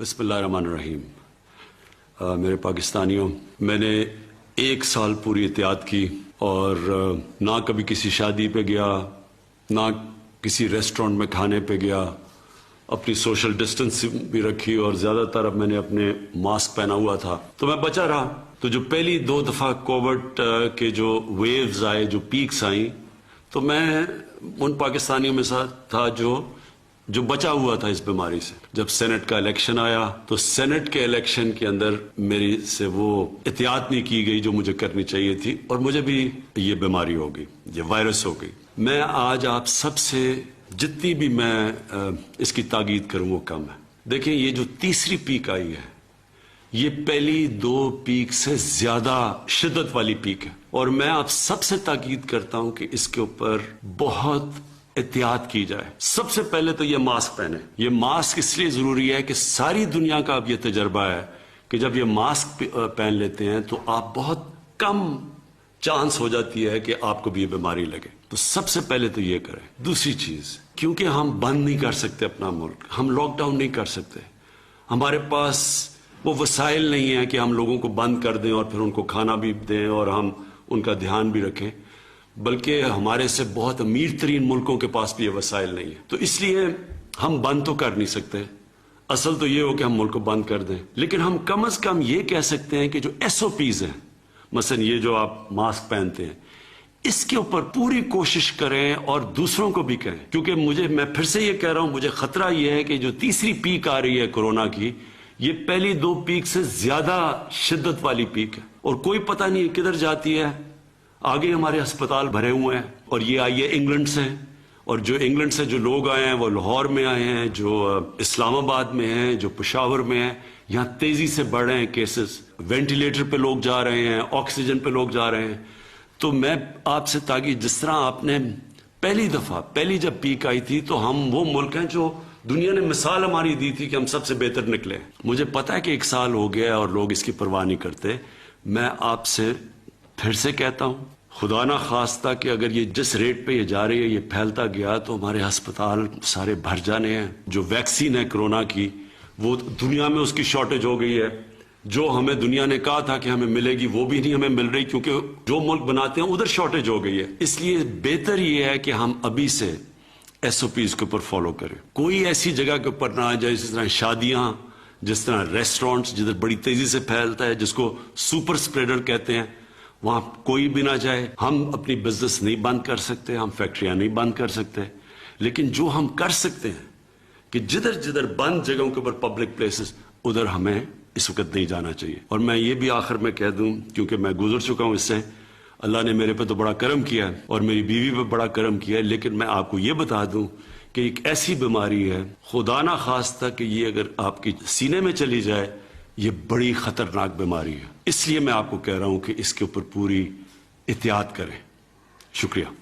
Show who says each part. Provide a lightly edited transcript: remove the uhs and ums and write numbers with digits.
Speaker 1: بسم اللہ الرحمن الرحیم. میرے پاکستانیوں، میں نے 1 سال پوری احتیاط کی اور نہ کبھی کسی شادی پہ گیا، نہ کسی ریسٹورنٹ میں کھانے پہ گیا. اپنی سوشل ڈسٹنس بھی رکھی اور زیادہ تر اب میں نے اپنے ماسک پہنا ہوا تھا تو میں بچا رہا. تو جو پہلی 2 دفعہ کووڈ کے جو ویوز آئے، جو پیکس آئیں، تو میں ان پاکستانیوں میں ساتھ تھا جو بچا ہوا تھا اس بیماری سے. جب سینٹ کا الیکشن آیا تو سینٹ کے الیکشن کے اندر میری سے وہ احتیاط نہیں کی گئی جو مجھے کرنی چاہیے تھی، اور مجھے بھی یہ بیماری ہو گئی، یہ وائرس ہو گئی. میں آج آپ سب سے جتنی بھی میں اس کی تاکید کروں وہ کم ہے. دیکھیں، یہ جو تیسری پیک آئی ہے یہ پہلی 2 پیک سے زیادہ شدت والی پیک ہے، اور میں آپ سب سے تاکید کرتا ہوں کہ اس کے اوپر بہت احتیاط کی جائے. سب سے پہلے تو یہ ماسک پہنے. یہ ماسک اس لیے ضروری ہے کہ ساری دنیا کا اب یہ تجربہ ہے کہ جب یہ ماسک پہن لیتے ہیں تو آپ بہت کم چانس ہو جاتی ہے کہ آپ کو بھی یہ بیماری لگے. تو سب سے پہلے تو یہ کریں. دوسری چیز، کیونکہ ہم بند نہیں کر سکتے اپنا ملک، ہم لاک ڈاؤن نہیں کر سکتے، ہمارے پاس وہ وسائل نہیں ہیں کہ ہم لوگوں کو بند کر دیں اور پھر ان کو کھانا بھی دیں اور ہم ان کا دھیان بھی رکھیں، بلکہ ہمارے سے بہت امیر ترین ملکوں کے پاس بھی یہ وسائل نہیں ہے. تو اس لیے ہم بند تو کر نہیں سکتے. اصل تو یہ ہو کہ ہم ملک کو بند کر دیں، لیکن ہم کم از کم یہ کہہ سکتے ہیں کہ جو SOPs ہیں، مثلا یہ جو آپ ماسک پہنتے ہیں، اس کے اوپر پوری کوشش کریں اور دوسروں کو بھی کہیں. کیونکہ میں پھر سے یہ کہہ رہا ہوں، مجھے خطرہ یہ ہے کہ جو تیسری پیک آ رہی ہے کورونا کی، یہ پہلی 2 پیک سے زیادہ شدت والی پیک ہے، اور کوئی پتہ نہیں کدھر جاتی ہے. آگے ہمارے ہسپتال بھرے ہوئے ہیں، اور یہ آئی ہے انگلینڈ سے، اور جو انگلینڈ سے جو لوگ آئے ہیں وہ لاہور میں آئے ہیں، جو اسلام آباد میں ہیں، جو پشاور میں ہیں. یہاں تیزی سے بڑھ رہے ہیں کیسز، وینٹیلیٹر پہ لوگ جا رہے ہیں، آکسیجن پہ لوگ جا رہے ہیں. تو میں آپ سے تاکہ جس طرح آپ نے پہلی جب پیک آئی تھی تو ہم وہ ملک ہیں جو دنیا نے مثال ہماری دی تھی کہ ہم سب سے بہتر نکلے. مجھے پتا ہے کہ 1 سال ہو گیا اور لوگ اس کی پرواہ نہیں کرتے. میں آپ سے پھر سے کہتا ہوں، خدا نہ خواستہ کہ اگر یہ جس ریٹ پہ یہ جا رہی ہے، یہ پھیلتا گیا تو ہمارے ہسپتال سارے بھر جانے ہیں. جو ویکسین ہے کرونا کی، وہ دنیا میں اس کی شارٹیج ہو گئی ہے. جو ہمیں دنیا نے کہا تھا کہ ہمیں ملے گی وہ بھی نہیں ہمیں مل رہی، کیونکہ جو ملک بناتے ہیں ادھر شارٹیج ہو گئی ہے. اس لیے بہتر یہ ہے کہ ہم ابھی سے SOPs کے اوپر فالو کریں. کوئی ایسی جگہ کے اوپر نہ آ جائے جس طرح شادیاں، جس طرح ریسٹورنٹس جدھر بڑی تیزی سے پھیلتا ہے، جس کو سپر اسپریڈر کہتے ہیں، وہاں کوئی بھی نہ جائے. ہم اپنی بزنس نہیں بند کر سکتے، ہم فیکٹریاں نہیں بند کر سکتے، لیکن جو ہم کر سکتے ہیں کہ جدھر بند جگہوں کے اوپر پبلک پلیسز، ادھر ہمیں اس وقت نہیں جانا چاہیے. اور میں یہ بھی آخر میں کہہ دوں، کیونکہ میں گزر چکا ہوں اس سے، اللہ نے میرے پہ تو بڑا کرم کیا ہے اور میری بیوی پہ بڑا کرم کیا ہے، لیکن میں آپ کو یہ بتا دوں کہ ایک ایسی بیماری ہے، خدا نہ خواستہ کہ یہ اگر آپ کی سینے میں چلی جائے، یہ بڑی خطرناک بیماری ہے. اس لیے میں آپ کو کہہ رہا ہوں کہ اس کے اوپر پوری احتیاط کریں. شکریہ.